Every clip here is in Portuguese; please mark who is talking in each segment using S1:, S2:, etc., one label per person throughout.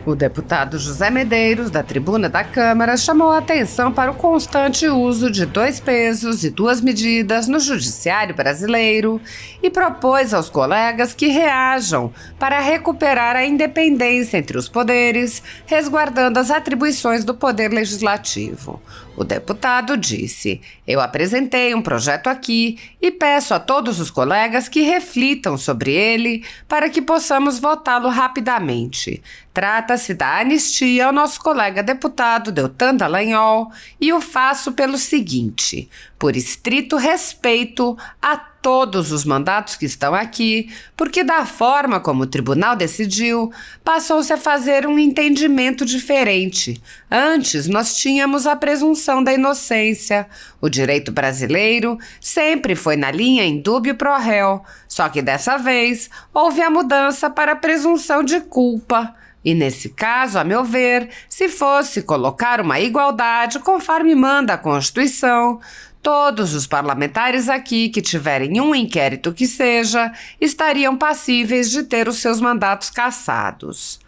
S1: O deputado José Medeiros, da tribuna da Câmara, chamou a atenção para o constante uso de 2 pesos e 2 medidas no judiciário brasileiro e propôs aos colegas que reajam para recuperar a independência entre os poderes, resguardando as atribuições do Poder Legislativo. O deputado disse: "Eu apresentei um projeto aqui e peço a todos os colegas que reflitam sobre ele para que possamos votá-lo rapidamente. Trata-se da anistia ao nosso colega deputado Deltan Dallagnol e o faço pelo seguinte: por estrito respeito a todos os mandatos que estão aqui, porque da forma como o tribunal decidiu, passou-se a fazer um entendimento diferente. Antes nós tínhamos a presunção da inocência. O direito brasileiro sempre foi na linha indúbio pro réu, só que dessa vez houve a mudança para a presunção de culpa. E nesse caso, a meu ver, se fosse colocar uma igualdade conforme manda a Constituição, todos os parlamentares aqui que tiverem um inquérito que seja, estariam passíveis de ter os seus mandatos cassados."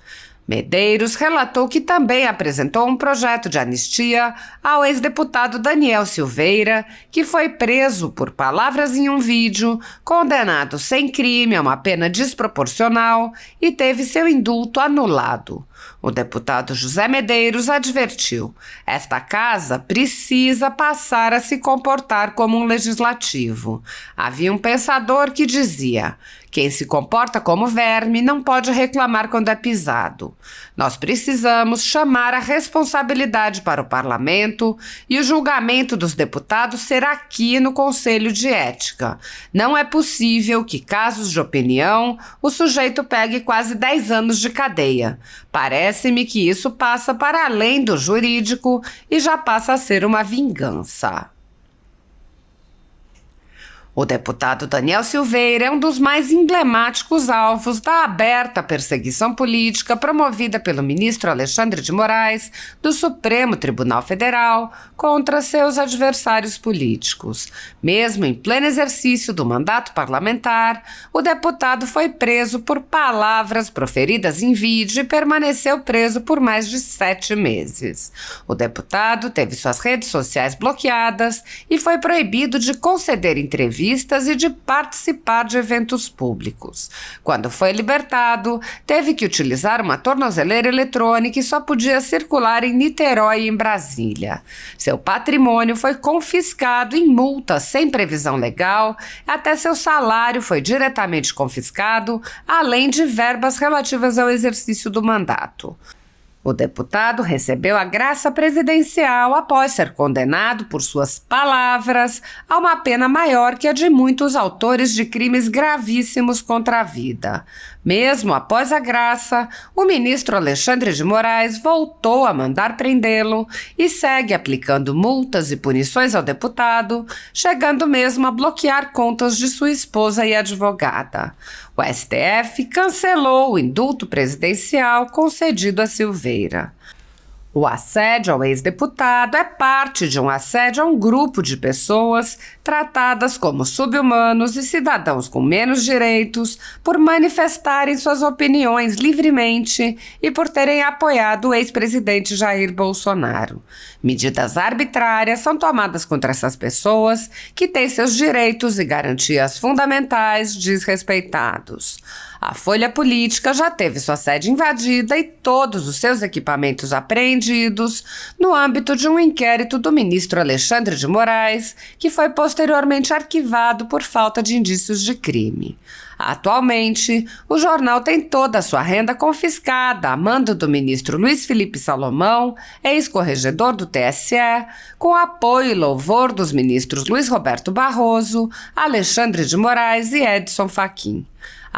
S1: Medeiros relatou que também apresentou um projeto de anistia ao ex-deputado Daniel Silveira, que foi preso por palavras em um vídeo, condenado sem crime a uma pena desproporcional e teve seu indulto anulado. O deputado José Medeiros advertiu: "Esta casa precisa passar a se comportar como um legislativo." Havia um pensador que dizia: "Quem se comporta como verme não pode reclamar quando é pisado." Nós precisamos chamar a responsabilidade para o parlamento e o julgamento dos deputados será aqui no Conselho de Ética. Não é possível que, casos de opinião, o sujeito pegue quase 10 anos de cadeia. Parece-me que isso passa para além do jurídico e já passa a ser uma vingança. O deputado Daniel Silveira é um dos mais emblemáticos alvos da aberta perseguição política promovida pelo ministro Alexandre de Moraes do Supremo Tribunal Federal contra seus adversários políticos. Mesmo em pleno exercício do mandato parlamentar, o deputado foi preso por palavras proferidas em vídeo e permaneceu preso por mais de 7 meses. O deputado teve suas redes sociais bloqueadas e foi proibido de conceder entrevistas e de participar de eventos públicos. Quando foi libertado, teve que utilizar uma tornozeleira eletrônica e só podia circular em Niterói e em Brasília. Seu patrimônio foi confiscado em multa sem previsão legal, até seu salário foi diretamente confiscado, além de verbas relativas ao exercício do mandato. O deputado recebeu a graça presidencial após ser condenado por suas palavras a uma pena maior que a de muitos autores de crimes gravíssimos contra a vida. Mesmo após a graça, o ministro Alexandre de Moraes voltou a mandar prendê-lo e segue aplicando multas e punições ao deputado, chegando mesmo a bloquear contas de sua esposa e advogada. O STF cancelou o indulto presidencial concedido a Silveira. O assédio ao ex-deputado é parte de um assédio a um grupo de pessoas tratadas como sub-humanos e cidadãos com menos direitos por manifestarem suas opiniões livremente e por terem apoiado o ex-presidente Jair Bolsonaro. Medidas arbitrárias são tomadas contra essas pessoas que têm seus direitos e garantias fundamentais desrespeitados. A Folha Política já teve sua sede invadida e todos os seus equipamentos apreendidos no âmbito de um inquérito do ministro Alexandre de Moraes, que foi posteriormente arquivado por falta de indícios de crime. Atualmente, o jornal tem toda a sua renda confiscada a mando do ministro Luiz Felipe Salomão, ex-corregedor do TSE, com apoio e louvor dos ministros Luiz Roberto Barroso, Alexandre de Moraes e Edson Fachin.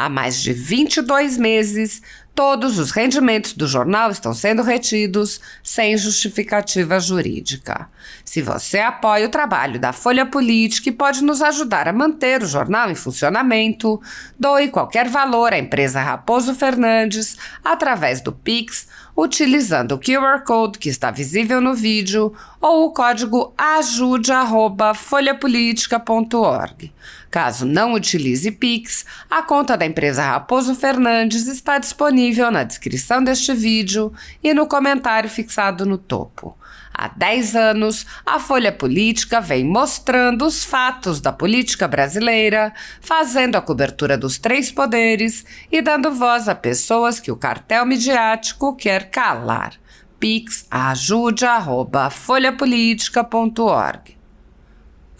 S1: Há mais de 22 meses, todos os rendimentos do jornal estão sendo retidos sem justificativa jurídica. Se você apoia o trabalho da Folha Política e pode nos ajudar a manter o jornal em funcionamento, doe qualquer valor à empresa Raposo Fernandes através do Pix, utilizando o QR Code que está visível no vídeo ou o código ajude@folhapolitica.org. Caso não utilize Pix, a conta da empresa Raposo Fernandes está disponível na descrição deste vídeo e no comentário fixado no topo. Há 10 anos, a Folha Política vem mostrando os fatos da política brasileira, fazendo a cobertura dos 3 poderes e dando voz a pessoas que o cartel midiático quer calar. pix@folhapolitica.org.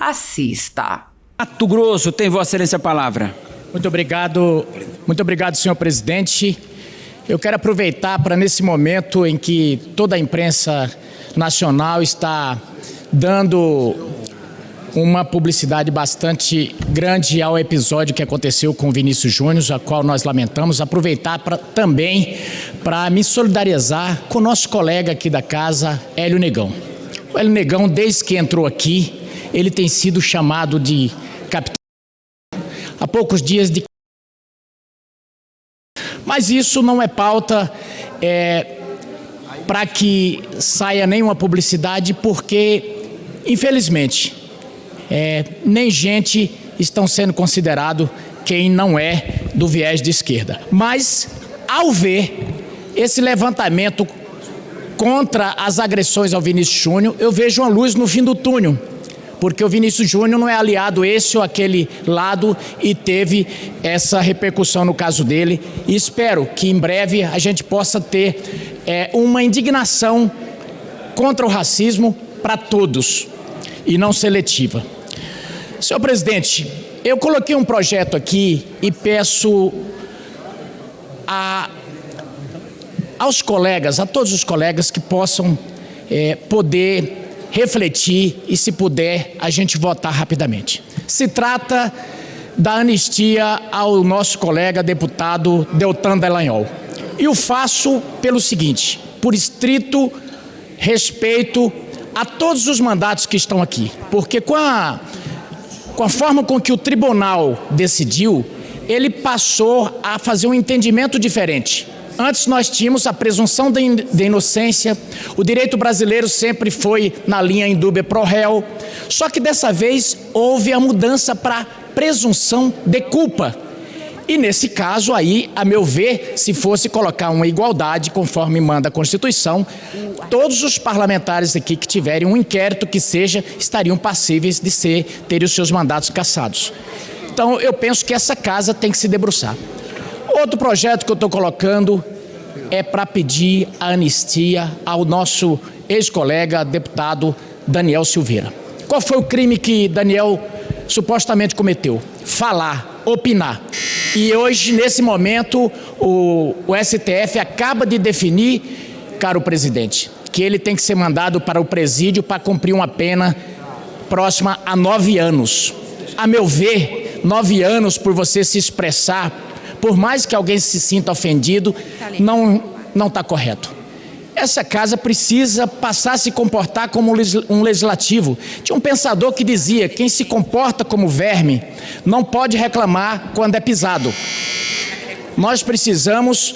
S1: Assista.
S2: Mato Grosso, tem Vossa Excelência a palavra.
S3: Muito obrigado, senhor presidente. Eu quero aproveitar para, nesse momento em que toda a imprensa nacional está dando uma publicidade bastante grande ao episódio que aconteceu com o Vinícius Júnior, a qual nós lamentamos, aproveitar também para me solidarizar com o nosso colega aqui da casa, Hélio Negão. O Hélio Negão, desde que entrou aqui, ele tem sido chamado de capitão. Há poucos dias de... Mas isso não é pauta para que saia nenhuma publicidade, porque, infelizmente, nem gente estão sendo considerado quem não é do viés de esquerda. Mas, ao ver esse levantamento contra as agressões ao Vinícius Júnior, eu vejo uma luz no fim do túnel, porque o Vinícius Júnior não é aliado esse ou aquele lado e teve essa repercussão no caso dele. E espero que em breve a gente possa ter uma indignação contra o racismo para todos e não seletiva. Senhor presidente, eu coloquei um projeto aqui e peço aos colegas, a todos os colegas que possam poder refletir e, se puder, a gente votar rapidamente. Se trata da anistia ao nosso colega deputado Deltan Dallagnol. E o faço pelo seguinte, por estrito respeito a todos os mandatos que estão aqui, porque com a forma com que o tribunal decidiu, ele passou a fazer um entendimento diferente. Antes nós tínhamos a presunção de inocência, o direito brasileiro sempre foi na linha indúbio pro réu, só que dessa vez houve a mudança para presunção de culpa. E nesse caso aí, a meu ver, se fosse colocar uma igualdade, conforme manda a Constituição, todos os parlamentares aqui que tiverem um inquérito que seja, estariam passíveis de terem os seus mandatos cassados. Então eu penso que essa casa tem que se debruçar. Outro projeto que eu estou colocando é para pedir a anistia ao nosso ex-colega deputado Daniel Silveira. Qual foi o crime que Daniel supostamente cometeu? Falar, opinar. E hoje, nesse momento, o STF acaba de definir, caro presidente, que ele tem que ser mandado para o presídio para cumprir uma pena próxima a 9 anos. A meu ver, 9 anos por você se expressar, por mais que alguém se sinta ofendido, não está correto. Essa casa precisa passar a se comportar como um legislativo. Tinha um pensador que dizia, quem se comporta como verme não pode reclamar quando é pisado. Nós precisamos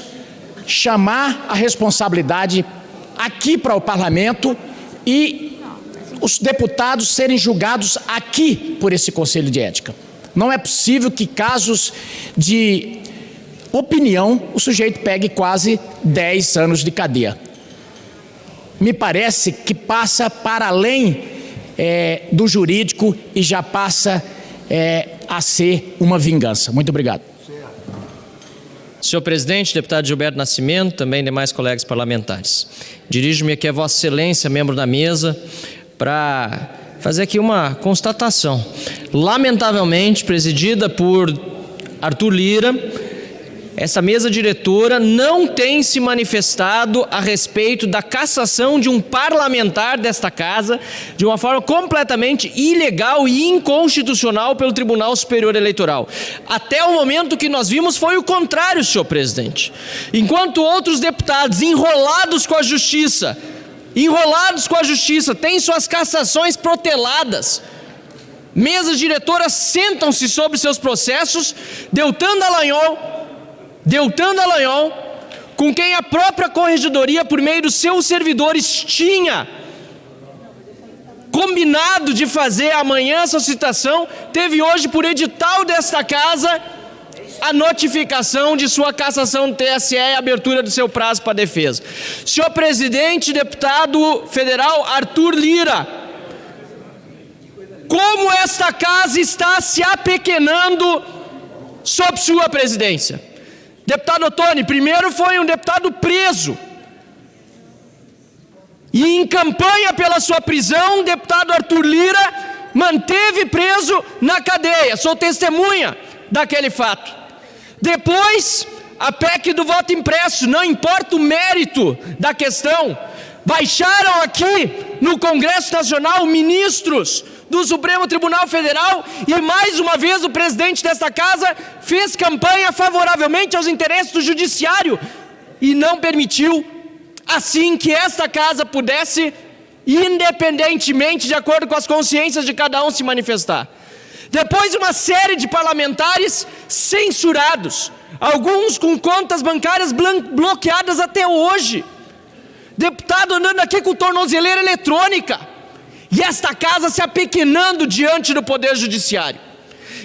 S3: chamar a responsabilidade aqui para o parlamento e os deputados serem julgados aqui por esse Conselho de Ética. Não é possível que casos de opinião o sujeito pegue quase 10 anos de cadeia. Me parece que passa para além do jurídico e já passa a ser uma vingança. Muito obrigado.
S4: Senhor presidente, deputado Gilberto Nascimento, também demais colegas parlamentares. Dirijo-me aqui a Vossa Excelência, membro da mesa, para fazer aqui uma constatação. Lamentavelmente, presidida por Arthur Lira, essa mesa diretora não tem se manifestado a respeito da cassação de um parlamentar desta casa de uma forma completamente ilegal e inconstitucional pelo Tribunal Superior Eleitoral. Até o momento que nós vimos foi o contrário, senhor presidente. Enquanto outros deputados enrolados com a justiça, têm suas cassações proteladas, mesas diretoras sentam-se sobre seus processos, Deltan Dallagnol, com quem a própria corregedoria, por meio dos seus servidores, tinha combinado de fazer amanhã essa citação, teve hoje por edital desta casa a notificação de sua cassação do TSE e a abertura do seu prazo para defesa. Senhor presidente, deputado federal Arthur Lira, como esta casa está se apequenando sob sua presidência. Deputado Ottoni, primeiro foi um deputado preso, e em campanha pela sua prisão, o deputado Arthur Lira manteve preso na cadeia. Sou testemunha daquele fato. Depois, a PEC do voto impresso, não importa o mérito da questão, baixaram aqui no Congresso Nacional ministros do Supremo Tribunal Federal e mais uma vez o presidente desta casa fez campanha favoravelmente aos interesses do judiciário e não permitiu assim que esta casa pudesse, independentemente, de acordo com as consciências de cada um, se manifestar. Depois, uma série de parlamentares censurados, alguns com contas bancárias bloqueadas até hoje. Deputado andando aqui com tornozeleira eletrônica. E esta casa se apequenando diante do Poder Judiciário.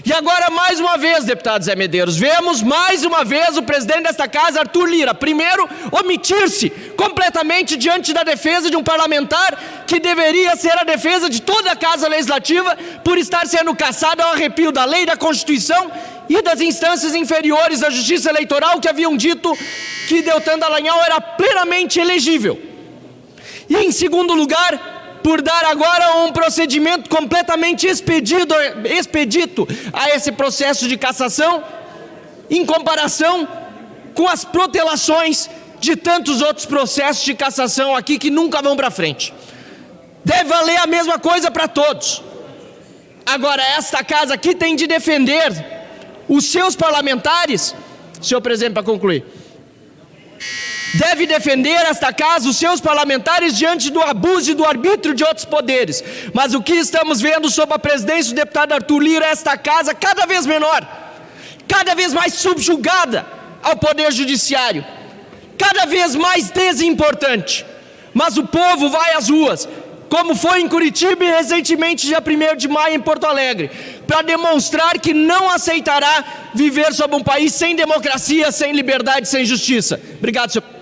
S4: E agora, mais uma vez, deputado Zé Medeiros, vemos mais uma vez o presidente desta casa, Arthur Lira, primeiro, omitir-se completamente diante da defesa de um parlamentar que deveria ser a defesa de toda a Casa Legislativa por estar sendo caçado ao arrepio da lei, da Constituição e das instâncias inferiores da Justiça Eleitoral que haviam dito que Deltan Dallagnol era plenamente elegível. E em segundo lugar, por dar agora um procedimento completamente expedito a esse processo de cassação, em comparação com as protelações de tantos outros processos de cassação aqui que nunca vão para frente. Deve valer a mesma coisa para todos. Agora, esta casa aqui tem de defender os seus parlamentares, senhor presidente, para concluir, deve defender esta casa, os seus parlamentares, diante do abuso e do arbítrio de outros poderes. Mas o que estamos vendo sob a presidência do deputado Arthur Lira é esta casa cada vez menor, cada vez mais subjugada ao Poder Judiciário, cada vez mais desimportante. Mas o povo vai às ruas, como foi em Curitiba e recentemente dia 1º de maio em Porto Alegre, para demonstrar que não aceitará viver sob um país sem democracia, sem liberdade, sem justiça. Obrigado, senhor.